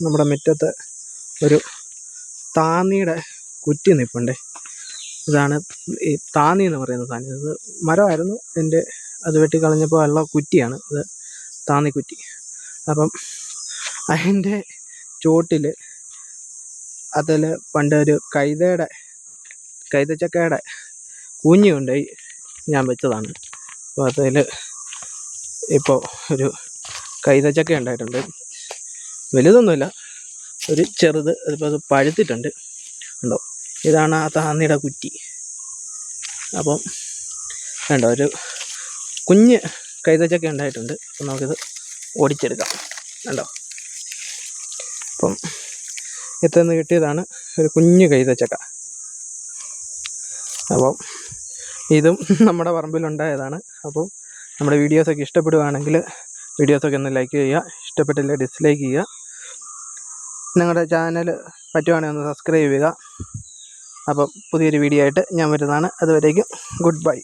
നമ്മുടെ മുറ്റത്ത് ഒരു താന്നിയുടെ കുറ്റി നിൽപ്പുണ്ടേ. ഇതാണ് ഈ താന്നി എന്ന് പറയുന്ന സാധനം. ഇത് മരമായിരുന്നു, അത് വെട്ടിക്കളഞ്ഞപ്പോൾ ഉള്ള കുറ്റിയാണ് ഇത്, താന്നിക്കുറ്റി. അപ്പം അതിൻ്റെ ചോട്ടിൽ അതിൽ പണ്ട് ഒരു കൈതച്ചക്കയുടെ കൂഞ്ഞി കൊണ്ടുപോയി ഞാൻ വെച്ചതാണ്. അപ്പോൾ അതിൽ ഇപ്പോൾ ഒരു കൈതച്ചക്ക ഉണ്ടായിട്ടുണ്ട്. വലുതൊന്നുമില്ല, ഒരു ചെറുത്. അതിപ്പോൾ അത് പഴുത്തിട്ടുണ്ട്, ഉണ്ടോ? ഇതാണ് ആ താന്നിയുടെ കുറ്റി. അപ്പം വേണ്ട, ഒരു കുഞ്ഞ് കൈതച്ചക്ക ഉണ്ടായിട്ടുണ്ട്. അപ്പം നമുക്കിത് ഓടിച്ചെടുക്കാം, കണ്ടോ? അപ്പം എത്തുന്ന കിട്ടിയതാണ് ഒരു കുഞ്ഞ് കൈതച്ചക്ക. അപ്പം ഇതും നമ്മുടെ പറമ്പിലുണ്ടായതാണ്. അപ്പം നമ്മുടെ വീഡിയോസൊക്കെ ഇഷ്ടപ്പെടുകയാണെങ്കിൽ വീഡിയോസൊക്കെ ഒന്ന് ലൈക്ക് ചെയ്യുക, ഇഷ്ടപ്പെട്ടില്ല ഡിസ്ലൈക്ക് ചെയ്യുക. നിങ്ങളുടെ ചാനൽ പറ്റുവാണെങ്കിൽ ഒന്ന് സബ്സ്ക്രൈബ് ചെയ്യുക. അപ്പം പുതിയൊരു വീഡിയോ ആയിട്ട് ഞാൻ വരുന്നതാണ്. അതുവരേക്കും ഗുഡ് ബൈ.